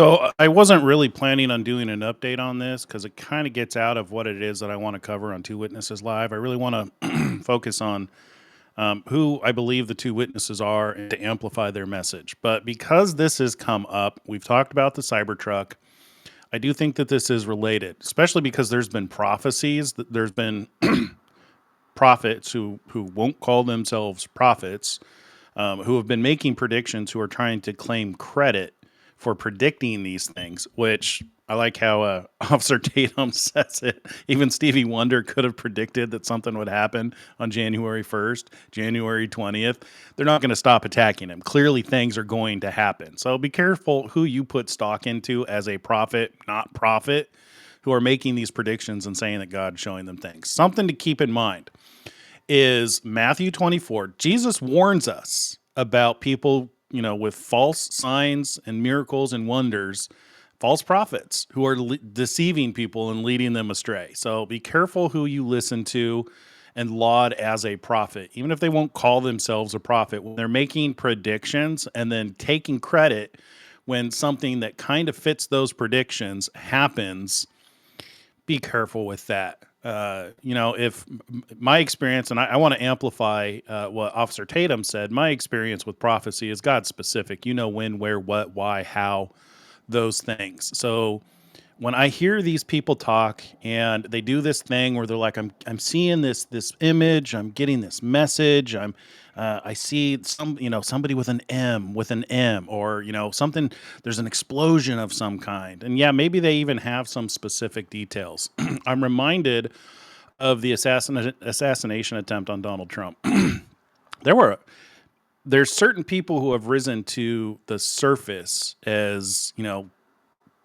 So I wasn't really planning on doing an update on this because it kind of gets out of what it is that I want to cover on Two Witnesses Live. I really want to focus on who I believe the two witnesses are and to amplify their message. But because this has come up, we've talked about the Cybertruck. I do think that this is related, especially because there's been prophecies, that there's been prophets who won't call themselves prophets, who have been making predictions, who are trying to claim credit for predicting these things, which I like how Officer Tatum says it. Even Stevie Wonder could have predicted that something would happen on January 1st, January 20th. They're not going to stop attacking him. Clearly, things are going to happen. So be careful who you put stock into as a prophet, not prophet, who are making these predictions and saying that God's showing them things. Something to keep in mind is Matthew 24. Jesus warns us about people, with false signs and miracles and wonders, false prophets who are deceiving people and leading them astray. So be careful who you listen to and laud as a prophet, even if they won't call themselves a prophet. When they're making predictions and then taking credit when something that kind of fits those predictions happens, be careful with that. If my experience, and I want to amplify what Officer Tatum said, my experience with prophecy is God specific. You know when, where, what, why, how, those things. So when I hear these people talk and they do this thing where they're like, I'm seeing this image, I'm getting this message, I see somebody with an M, or something. There's an explosion of some kind, and yeah, maybe they even have some specific details. I'm reminded of the assassination attempt on Donald Trump. There's certain people who have risen to the surface as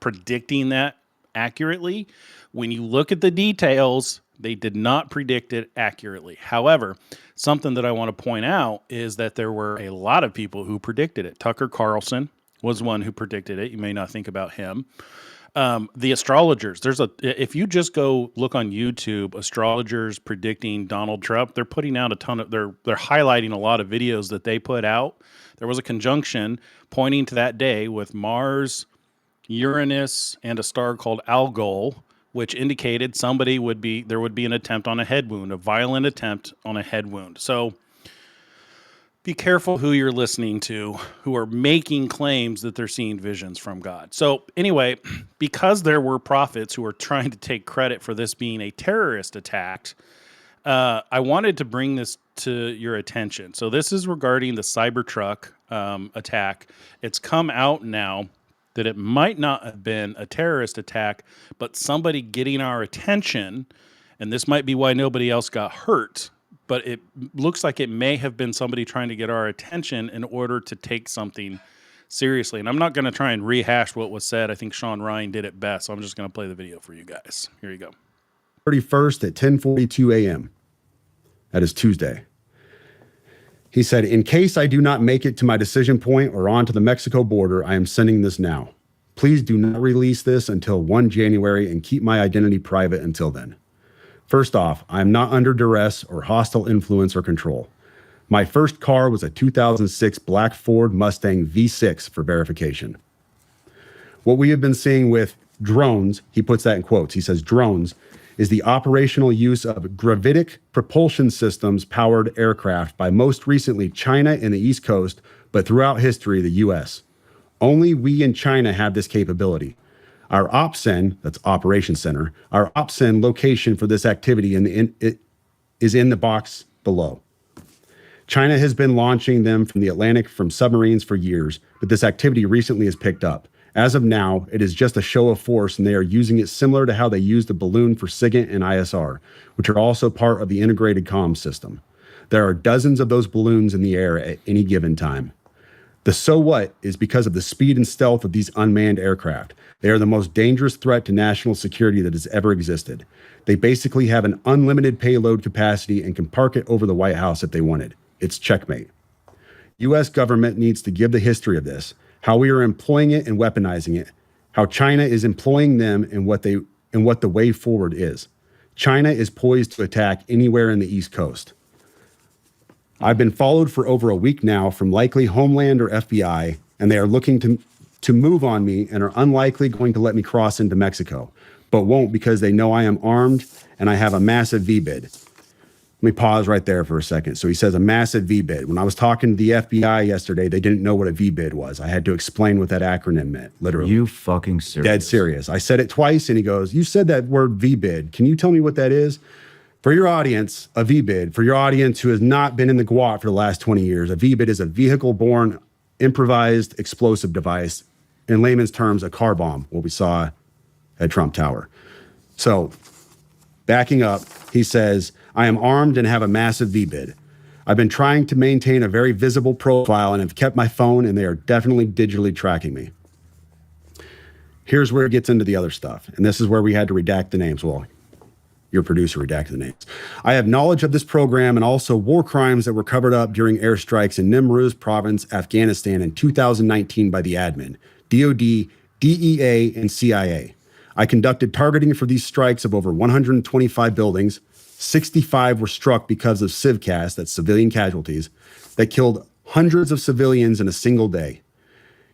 predicting that accurately. When you look at the details, they did not predict it accurately. However, something that I want to point out is that there were a lot of people who predicted it. Tucker Carlson was one who predicted it. You may not think about him. The astrologers, if you just go look on YouTube, astrologers predicting Donald Trump, they're putting out they're highlighting a lot of videos that they put out. There was a conjunction pointing to that day with Mars, Uranus, and a star called Algol, which indicated there would be an attempt on a head wound, a violent attempt on a head wound. So be careful who you're listening to, who are making claims that they're seeing visions from God. So anyway, because there were prophets who were trying to take credit for this being a terrorist attack, I wanted to bring this to your attention. So this is regarding the Cybertruck attack. It's come out now that it might not have been a terrorist attack, but somebody getting our attention, and this might be why nobody else got hurt, but it looks like it may have been somebody trying to get our attention in order to take something seriously. And I'm not going to try and rehash what was said. I think Sean Ryan did it best, so I'm just going to play the video for you guys. Here you go. 31st at 10:42 a.m. That is Tuesday. He said, "In case I do not make it to my decision point or on to the Mexico border, I am sending this now. Please do not release this until 1 January and keep my identity private until then. First off, I am not under duress or hostile influence or control. My first car was a 2006 black Ford Mustang V6 for verification. What we have been seeing with drones," he puts that in quotes, he says drones, "is the operational use of gravitic propulsion systems powered aircraft by most recently China and the East Coast, but throughout history, the US. Only we in China have this capability. Our OPSEN, that's Operations Center, our OPSEN location for this activity is in the box below. China has been launching them from the Atlantic from submarines for years, but this activity recently has picked up. As of now, it is just a show of force, and they are using it similar to how they used the balloon for SIGINT and ISR, which are also part of the integrated comm system. There are dozens of those balloons in the air at any given time. The so what is because of the speed and stealth of these unmanned aircraft. They are the most dangerous threat to national security that has ever existed. They basically have an unlimited payload capacity and can park it over the White House if they wanted. It's checkmate. U.S. government needs to give the history of this, how we are employing it and weaponizing it, how China is employing them and what the way forward is. China is poised to attack anywhere in the East Coast. I've been followed for over a week now from likely Homeland or FBI, and they are looking to to move on me and are unlikely going to let me cross into Mexico, but won't because they know I am armed and I have a massive VBID. Let me pause right there for a second. So he says a massive VBID. When I was talking to the FBI yesterday, they didn't know what a VBID was. I had to explain what that acronym meant, literally. You fucking serious? Dead serious. I said it twice and he goes, "You said that word VBID. Can you tell me what that is?" For your audience, a VBID, for your audience who has not been in the GWAT for the last 20 years, a VBID is a vehicle-borne improvised explosive device. In layman's terms, a car bomb, what we saw at Trump Tower. So, backing up, he says, "I am armed and have a massive VBID. I've been trying to maintain a very visible profile and have kept my phone, and they are definitely digitally tracking me." Here's where it gets into the other stuff. And this is where we had to redact the names. Well, your producer redacted the names. "I have knowledge of this program and also war crimes that were covered up during airstrikes in Nimruz province, Afghanistan in 2019 by the admin, DOD, DEA, and CIA. I conducted targeting for these strikes of over 125 buildings. 65 were struck because of civcas, that's civilian casualties, that killed hundreds of civilians in a single day.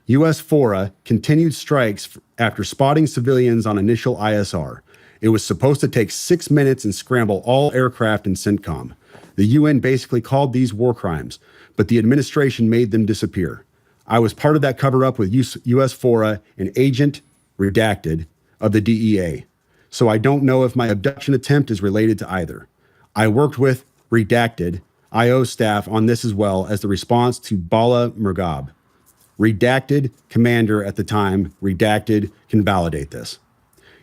U.S. FORA continued strikes after spotting civilians on initial ISR. It was supposed to take 6 minutes and scramble all aircraft in CENTCOM. The UN basically called these war crimes, but the administration made them disappear. I was part of that cover-up with U.S. FORA, an agent, redacted, of the DEA. So I don't know if my abduction attempt is related to either. I worked with, redacted, IO staff on this as well as the response to Bala Murghab. Redacted commander at the time, redacted, can validate this.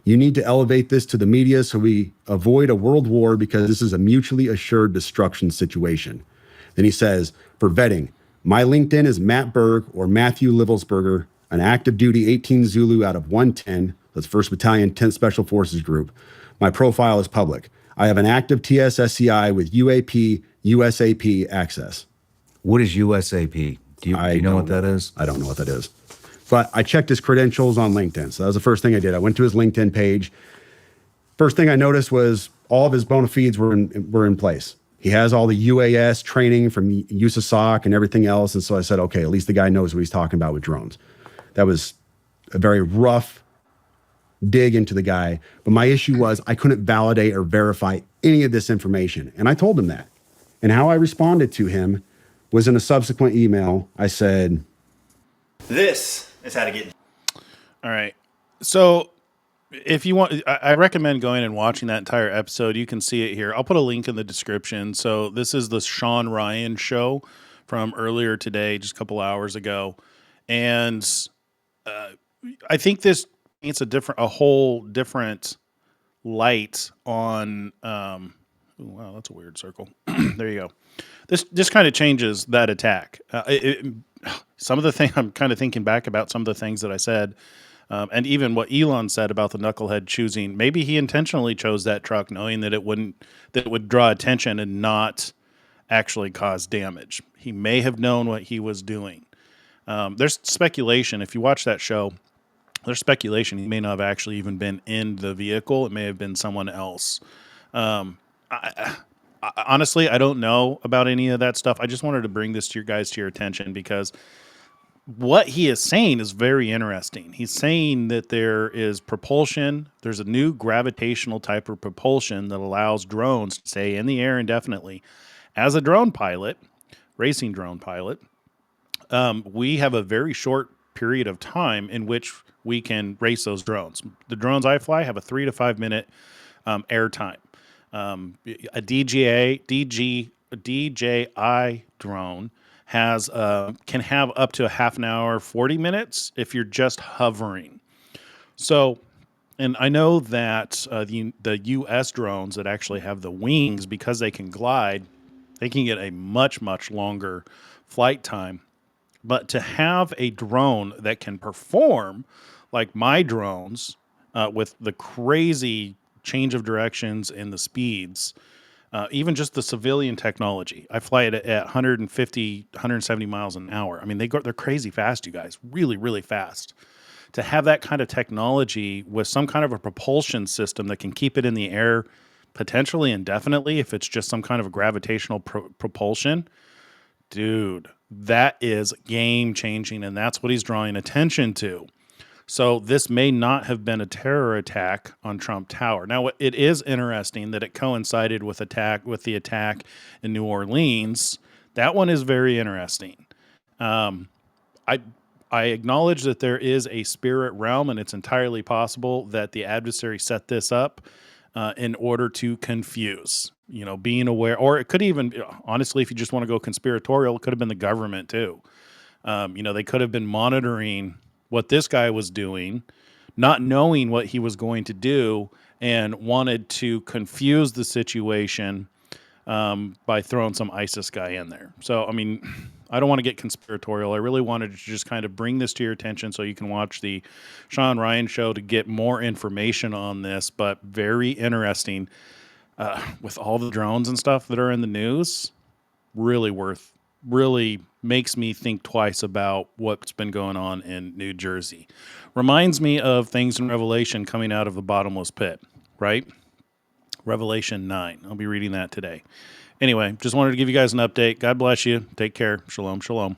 You need to elevate this to the media so we avoid a world war because this is a mutually assured destruction situation." Then he says, "For vetting, my LinkedIn is Matt Berg or Matthew Livelsberger, an active duty 18 Zulu out of 110, that's 1st Battalion, 10th Special Forces Group. My profile is public. I have an active TSSCI with UAP, USAP access." What is USAP? Do you know what that is? I don't know what that is. But I checked his credentials on LinkedIn. So that was the first thing I did. I went to his LinkedIn page. First thing I noticed was all of his bona fides were in place. He has all the UAS training from USASOC and everything else. And so I said, okay, at least the guy knows what he's talking about with drones. That was a very rough dig into the guy. But my issue was I couldn't validate or verify any of this information. And I told him that. And how I responded to him was in a subsequent email. I said, "This is how to get." All right. So if you want, I recommend going and watching that entire episode. You can see it here. I'll put a link in the description. So this is the Sean Ryan show from earlier today, just a couple hours ago. And I think this paints a whole different light on, ooh, wow, that's a weird circle. There you go. This just kind of changes that attack. Some of the thing I'm kind of thinking back about some of the things that I said, and even what Elon said about the knucklehead choosing. Maybe he intentionally chose that truck, knowing that it would draw attention and not actually cause damage. He may have known what he was doing. There's speculation. If you watch that show, there's speculation he may not have actually even been in the vehicle. It may have been someone else. Honestly, I don't know about any of that stuff. I just wanted to bring this to your attention because what he is saying is very interesting. He's saying that there is propulsion. There's a new gravitational type of propulsion that allows drones to stay in the air indefinitely. As a drone pilot, racing drone pilot, we have a very short period of time in which we can race those drones. The drones I fly have a 3 to 5 minute air time. A DJI drone can have up to a half an hour, 40 minutes if you're just hovering. So, and I know that the U.S. drones that actually have the wings, because they can glide, they can get a much, much longer flight time. But to have a drone that can perform like my drones with the crazy change of directions and the speeds, even just the civilian technology. I fly it at 150, 170 miles an hour. I mean, they're crazy fast, you guys, really, really fast. To have that kind of technology with some kind of a propulsion system that can keep it in the air potentially indefinitely, if it's just some kind of a gravitational propulsion, Dude, that is game changing, and that's what he's drawing attention to. So this may not have been a terror attack on Trump Tower. Now, it is interesting that it coincided with the attack in New Orleans. That one is very interesting. Um, I I acknowledge that there is a spirit realm, and it's entirely possible that the adversary set this up in order to confuse. You know, being aware, or it could even, honestly, if you just want to go conspiratorial, it could have been the government too. You know, they could have been monitoring what this guy was doing, not knowing what he was going to do, and wanted to confuse the situation by throwing some ISIS guy in there. So, I mean, I don't want to get conspiratorial. I really wanted to just kind of bring this to your attention so you can watch the Sean Ryan show to get more information on this, but very interesting with all the drones and stuff that are in the news. Really makes me think twice about what's been going on in New Jersey. Reminds me of things in Revelation coming out of the bottomless pit, right? Revelation 9. I'll be reading that today. Anyway, just wanted to give you guys an update. God bless you. Take care. Shalom, shalom.